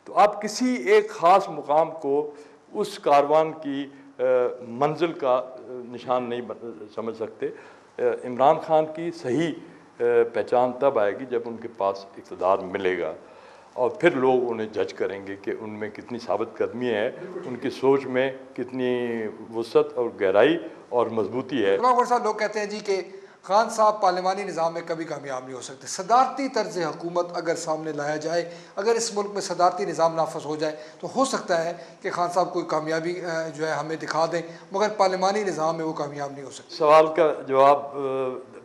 तो आप किसी एक ख़ास मुकाम को उस कारवान की मंजिल का निशान नहीं समझ सकते। इमरान खान की सही पहचान तब आएगी जब उनके पास इक़्तिदार मिलेगा, और फिर लोग उन्हें जज करेंगे कि उनमें कितनी साबित कदमी है, उनकी सोच में कितनी वुसअत और गहराई और मजबूती है। लोग कहते हैं जी कि खान साहब पार्लिमानी निज़ाम में कभी कामयाब नहीं हो सकते। सदारती तर्ज हुकूमत अगर सामने लाया जाए, अगर इस मुल्क में सदारती निज़ाम नाफज हो जाए तो हो सकता है कि खान साहब कोई कामयाबी जो है हमें दिखा दें, मगर पार्लिमानी निज़ाम में वो कामयाब नहीं हो सकते। सवाल का जवाब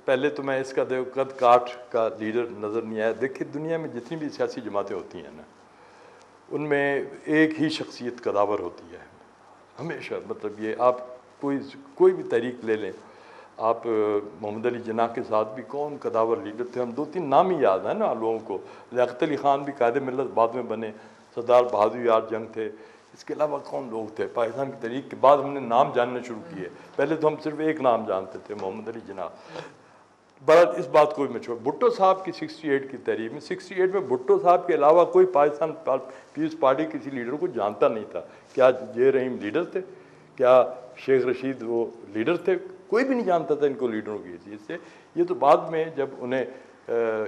पहले तो मैं इसका दे, कद काठ का लीडर नज़र नहीं आया। देखिए, दुनिया में जितनी भी सियासी जमातें होती हैं ना, उनमें एक ही शख्सियत कदावर होती है हमेशा। मतलब ये आप कोई भी तहरीक ले लें, आप मोहम्मद अली जिन्ना के साथ भी कौन कदावर लीडर थे, हम 2-3 नाम ही याद हैं ना लोगों को। लियाकत अली ख़ान भी कायदे मिल्लत बाद में बने, सरदार बहादुर यार जंग थे, इसके अलावा कौन लोग थे। पाकिस्तान की तहरीक के बाद हमने नाम जानने शुरू किए, पहले तो हम सिर्फ एक नाम जानते थे, मोहम्मद अली जिन्ना। बहरहाल इस बात को मैं छोड़, भुट्टो साहब की 68 की तहरीक में, 68 में भुट्टो साहब के अलावा कोई पाकिस्तान पीपल्स पार्टी किसी लीडर को जानता नहीं था। क्या जे रहीम लीडर थे, क्या शेख रशीद वो लीडर थे, कोई भी नहीं जानता था इनको लीडरों की हैसियत से। ये तो बाद में जब उन्हें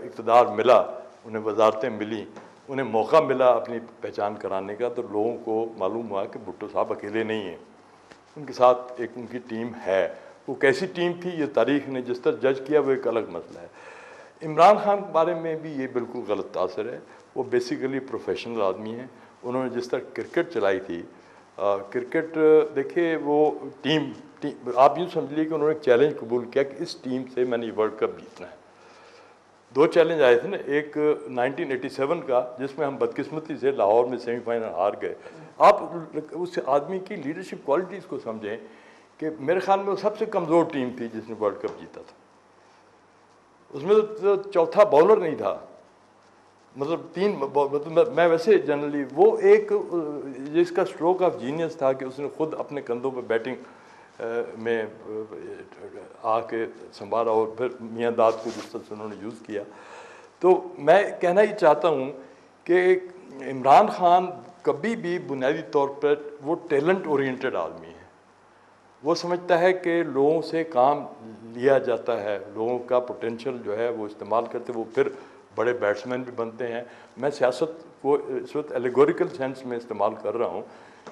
इक़्तिदार मिला, उन्हें वजारतें मिली, उन्हें मौका मिला अपनी पहचान कराने का, तो लोगों को मालूम हुआ कि भुट्टो साहब अकेले नहीं हैं, उनके साथ एक उनकी टीम है। वो कैसी टीम थी ये तारीख़ ने जिस तरह जज किया वो एक अलग मसला है। इमरान खान के बारे में भी ये बिल्कुल गलत तासर है। वो बेसिकली प्रोफेशनल आदमी हैं। उन्होंने जिस तरह क्रिकेट चलाई थी, क्रिकेट देखिए वो टीम आप यूँ समझ लीजिए कि उन्होंने चैलेंज कबूल किया कि इस टीम से मैंने वर्ल्ड कप जीतना है। 2 चैलेंज आए थे ना, एक 1987 का जिसमें हम बदकिस्मती से लाहौर में सेमीफाइनल हार गए। आप उस आदमी की लीडरशिप क्वालिटीज़ को समझें कि मेरे ख्याल में वो सबसे कमज़ोर टीम थी जिसने वर्ल्ड कप जीता था। उसमें तो चौथा बॉलर नहीं था, मतलब 3 मतलब मैं वैसे जनरली वो एक जिसका स्ट्रोक ऑफ जीनियस था कि उसने खुद अपने कंधों पर बैटिंग में आके संभाला और फिर मियां दाद को जिस तरह से उन्होंने यूज़ किया। तो मैं कहना ही चाहता हूँ कि इमरान खान कभी भी बुनियादी तौर पर वो टैलेंट ओरिएंटेड आदमी है। वो समझता है कि लोगों से काम लिया जाता है, लोगों का पोटेंशियल जो है वो इस्तेमाल करते, वो फिर बड़े बैट्समैन भी बनते हैं। मैं सियासत को इस वक्त एलिगोरिकल सेंस में इस्तेमाल कर रहा हूँ,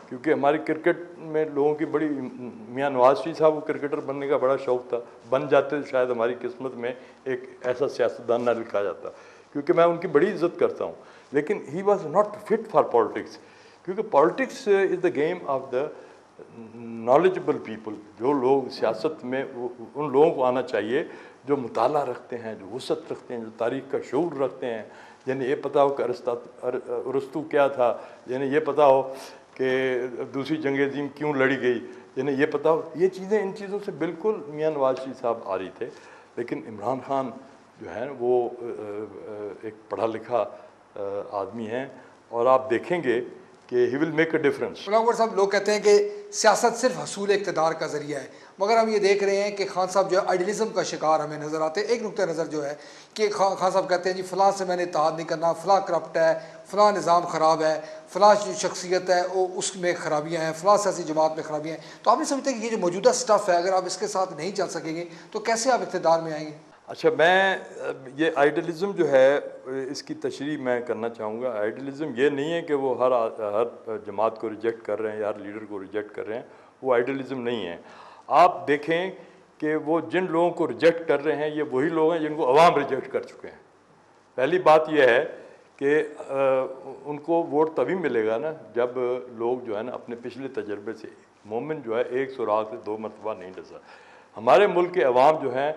क्योंकि हमारी क्रिकेट में लोगों की बड़ी, मियां नवाज शरीफ साहब को क्रिकेटर बनने का बड़ा शौक़ था, बन जाते तो शायद हमारी किस्मत में एक ऐसा सियासतदान ना लिखा जाता, क्योंकि मैं उनकी बड़ी इज़्ज़त करता हूँ। लेकिन he was not fit for politics, क्योंकि politics is the game of the knowledgeable people. जो लोग सियासत में उन लोगों को आना चाहिए जो मुताला रखते हैं, जो वुसअत रखते हैं, जो तारीख़ का शऊर रखते हैं, यानी ये पता हो कि अरस्तु क्या था, यानी ये पता हो कि दूसरी जंग अज़ीम क्यों लड़ी गई, यानी ये पता हो। ये चीज़ें, इन चीज़ों से बिल्कुल मियां नवाज शरीफ साहब आ रही थे। लेकिन इमरान खान जो है वो एक पढ़ा लिखा आदमी है, और आप देखेंगे कि he will make a difference. साहब, लोग कहते हैं कि सियासत सिर्फ हसूल इक़्तिदार का ज़रिया है, मगर हम ये देख रहे हैं कि खान साहब जो है आइडियलिज़म का शिकार हमें नज़र आते हैं। एक नुक्ता नज़र जो है कि खान साहब कहते हैं जी फ़लाँ से मैंने इत्तेहाद नहीं करना, फ़लाँ करप्ट है, फ़लाँ निज़ाम ख़राब है, फ़लाँ जो शख्सियत है वो उसमें ख़राबियाँ हैं, फ़लाँ सियासी जमात में ख़राबियाँ हैं। तो आप नहीं समझते कि ये जो मौजूदा स्टफ़ है, अगर आप इसके साथ नहीं चल सकेंगे तो कैसे आप इक़्तिदार में आएंगे? अच्छा, मैं ये आइडियलिज़म जो है इसकी तशरीह मैं करना चाहूँगा। आइडियलिज़म ये नहीं है कि वो हर जमात को रिजेक्ट कर रहे हैं या हर लीडर को रिजेक्ट कर रहे हैं, वो आइडियलिज़म नहीं है। आप देखें कि वो जिन लोगों को रिजेक्ट कर रहे हैं ये वही लोग हैं जिनको अवाम रिजेक्ट कर चुके हैं। पहली बात यह है कि उनको वोट तभी मिलेगा ना जब लोग जो है ना अपने पिछले तजर्बे से, मोमिन जो है एक सुराग से 2 मरतबा नहीं डसा। हमारे मुल्क के अवाम जो हैं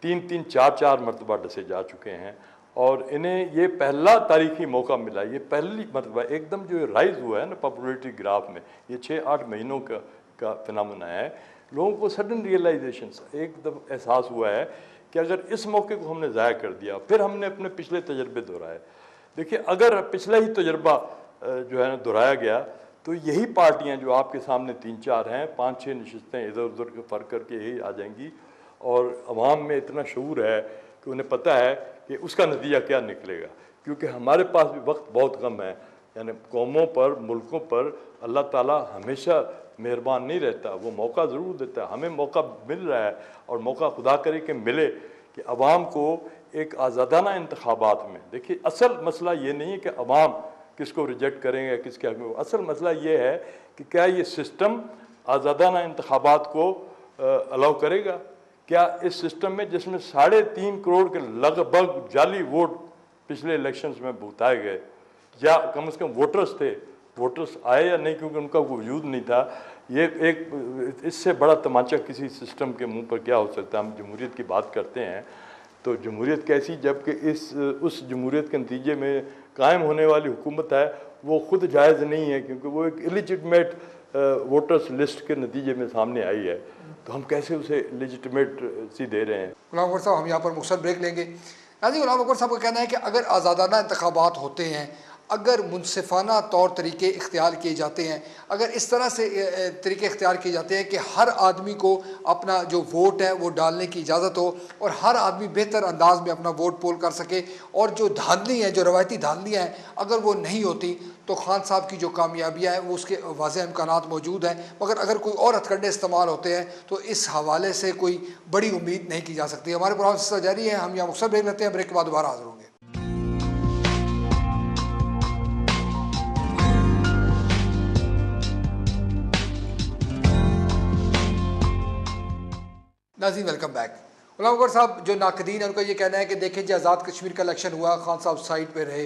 3-3, 4-4 मरतबा डसे जा चुके हैं, और इन्हें ये पहला तारीखी मौका मिला, ये पहली मरतबा एकदम जो राइज़ हुआ है ना पॉपुलरिटी ग्राफ में, ये 6-8 महीनों का फिनोमेना है। लोगों को सडन रियलाइजेशन, एकदम एहसास हुआ है कि अगर इस मौके को हमने ज़ाया कर दिया, फिर हमने अपने पिछले तजर्बे दोहराए। देखिए, अगर पिछला ही तजर्बा जो है ना दोहराया गया तो यही पार्टियाँ जो आपके सामने 3-4 हैं, 5-6 नशस्तें इधर उधर के फ़र्क करके यही आ जाएंगी, और अवाम में इतना शऊर है कि उन्हें पता है कि उसका नतीजा क्या निकलेगा। क्योंकि हमारे पास भी वक्त बहुत कम है, यानी कौमों पर, मुल्कों पर अल्लाह ताला हमेशा मेहरबान नहीं रहता, वो मौका ज़रूर देता है। हमें मौका मिल रहा है और मौका खुदा करे कि मिले कि अवाम को एक आज़ादाना इंतखाबात में, देखिए असल मसला ये नहीं है कि अवाम किसको रिजेक्ट करेंगे, किसके हक़ में, असल मसला ये है कि क्या ये सिस्टम आज़ादाना इंतखाबात को अलाउ करेगा। क्या इस सिस्टम में जिसमें 3.5 करोड़ के लगभग जाली वोट पिछले इलेक्शंस में भुगताए गए, या कम से कम वोटर्स थे, वोटर्स आए या नहीं क्योंकि उनका वजूद नहीं था, ये एक इससे बड़ा तमाचा किसी सिस्टम के मुंह पर क्या हो सकता है। हम जमहूरियत की बात करते हैं तो जमहूरियत कैसी, जबकि उस जमहूरियत के नतीजे में कायम होने वाली हुकूमत है वो ख़ुद जायज़ नहीं है, क्योंकि वो एक इलिजिटमेट वोटर्स लिस्ट के नतीजे में सामने आई है, तो हम कैसे उसे लेजिटिमेट सी दे रहे हैं। गुलाम अकबर साहब, हम यहाँ पर मुख्तसर ब्रेक लेंगे। नाज़रीन, गुलाम अकबर साहब का कहना है कि अगर आज़ादाना इंतखाबात होते हैं, अगर मुनसिफाना तौर तरीके इख्तियार किए जाते हैं, अगर इस तरह से तरीके इख्तियार किए जाते हैं कि हर आदमी को अपना जो वोट है वो डालने की इजाज़त हो और हर आदमी बेहतर अंदाज में अपना वोट पोल कर सके, और जो धांधली हैं, जो रवायती धांधलियाँ हैं, अगर वो नहीं होती तो खान साहब की जो कामयाबियाँ हैं वो उसके वाज़ेह इम्कानात मौजूद हैं। मगर अगर कोई और हथकंडे इस्तेमाल होते हैं तो इस हवाले से कोई बड़ी उम्मीद नहीं की जा सकती। हमारे प्रोग्राम से जारी है, हम यहाँ मुख्तसर ब्रेक लेते हैं, ब्रेक के बाद दोबारा हाज़िर होंगे। नाज़रीन, वेलकम बैक। गुलाम अकबर साहब, जो नाकदीन है उनका ये कहना है कि देखें जी, आज़ाद कश्मीर का इलेक्शन हुआ, खान साहब साइड पे रहे,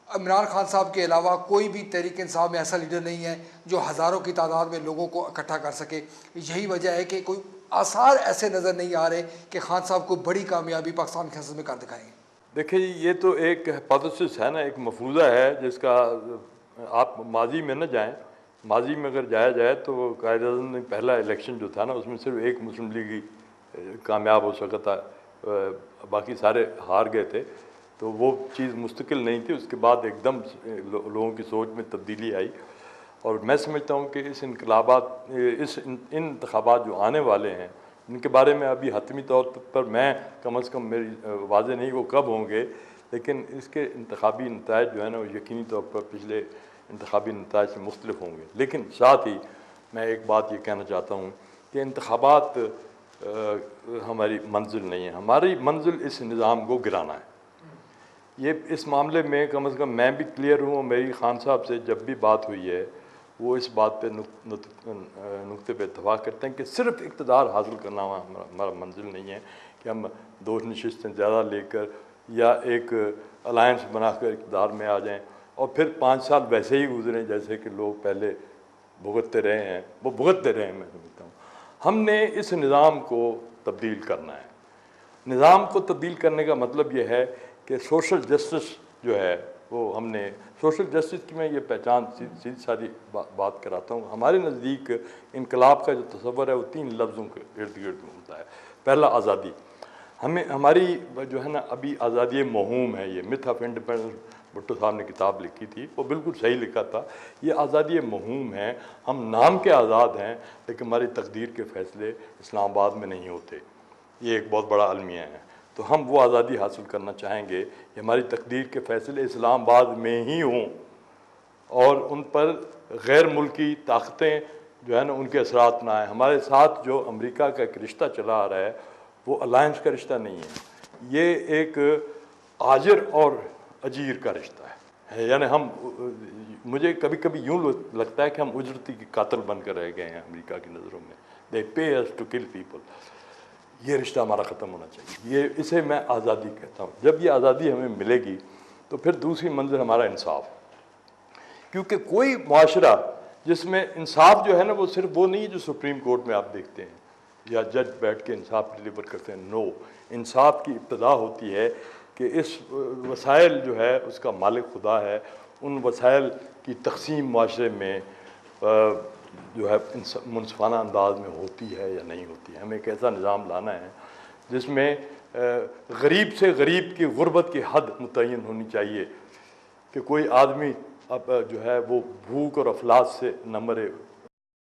इमरान खान साहब के अलावा कोई भी तहरीक इंसाफ में ऐसा लीडर नहीं है जो हज़ारों की तादाद में लोगों को इकट्ठा कर सके। यही वजह है कि कोई आसार ऐसे नज़र नहीं आ रहे कि खान साहब को बड़ी कामयाबी पाकिस्तान की सियासत में कर दिखाएंगे। देखिए, ये तो एक हाइपोथेसिस है ना, एक मफरूज़ा है जिसका आप माजी में न जाएं। माजी में अगर जाया जाए तो कायद-ए-आज़म ने पहला इलेक्शन जो था ना, उसमें सिर्फ एक मुस्लिम लीगी कामयाब हो सका था, बाकी सारे हार गए थे, तो वो चीज़ मुस्तकिल नहीं थी। उसके बाद एकदम लोगों की सोच में तब्दीली आई, और मैं समझता हूँ कि इस इंतखाबात जो आने वाले हैं इनके बारे में अभी हतमी तौर पर मैं कम अज़ कम मेरी वाज़ेह नहीं वो कब होंगे, लेकिन इसके इंतखाबी नताइज जो है ना वो यकीनी तौर पर पिछले इंतखाबी नताइज से मुख्तलिफ होंगे। लेकिन साथ ही मैं एक बात ये कहना चाहता हूँ कि इंतखाबात हमारी मंजिल नहीं है, हमारी मंजिल इस निज़ाम को गिराना है। ये इस मामले में कम अज़ कम मैं भी क्लियर हूँ, और मेरी खान साहब से जब भी बात हुई है वो इस बात पे नुक्ते पे इत्तफ़ाक़ करते हैं कि सिर्फ इक़्तिदार हासिल करना हमारा मंजिल नहीं है कि हम 2 नशिस्तें ज़्यादा लेकर या एक अलायंस बनाकर इक़्तिदार में आ जाएं और फिर 5 साल वैसे ही गुजरें जैसे कि लोग पहले भुगतते रहे हैं, वो भुगतते रहे हैं। मैं समझता हूँ हमने इस निज़ाम को तब्दील करना है। निज़ाम को तब्दील करने का मतलब ये है कि सोशल जस्टिस जो है वो हमने, सोशल जस्टिस की मैं ये पहचान सीधी सादी बात कराता हूँ। हमारे नज़दीक इनकलाब का जो तस्वर है वो 3 लफ्ज़ों के इर्द गिर्द घूमता है। पहला, आज़ादी। हमारी जो है ना अभी आज़ादी महूम है, ये मिथ ऑफ इंडिपेंडेंस, भुट्टो साहब ने किताब लिखी थी, वो बिल्कुल सही लिखा था। ये आज़ादी महूम है, हम नाम के आज़ाद हैं लेकिन हमारी तकदीर के फ़ैसले इस्लामाबाद में नहीं होते। ये एक बहुत बड़ा अलमिया है। तो हम वो आज़ादी हासिल करना चाहेंगे कि हमारी तकदीर के फ़ैसले इस्लामाबाद में ही हों और उन पर गैर मुल्की ताकतें जो है ना उनके असरात ना आए। हमारे साथ जो अमेरिका का एक रिश्ता चला आ रहा है वो अलायंस का रिश्ता नहीं है, ये एक आजिर और अजीर का रिश्ता है। यानी मुझे कभी कभी यूँ लगता है कि हम उजरती के कातिल बनकर रह गए हैं अमेरिका की नज़रों में। दे पे अस टू किल पीपल। ये रिश्ता हमारा ख़त्म होना चाहिए। इसे मैं आज़ादी कहता हूँ। जब ये आज़ादी हमें मिलेगी तो फिर दूसरी मंजिल हमारा इंसाफ, क्योंकि कोई मुआशरा जिसमें इंसाफ जो है ना वो सिर्फ वो नहीं है जो सुप्रीम कोर्ट में आप देखते हैं या जज बैठ के इंसाफ डिलीवर करते हैं। नो, इंसाफ की इब्तदा होती है कि इस वसाइल जो है उसका मालिक खुदा है, उन वसाइल की तकसीम माशरे में जो है मुनसिफाना अंदाज में होती है या नहीं होती है। हमें एक ऐसा निज़ाम लाना है जिसमें गरीब से गरीब की गुर्बत की हद मुतय्यन होनी चाहिए कि कोई आदमी अब जो है वो भूख और अफलास से न मरे,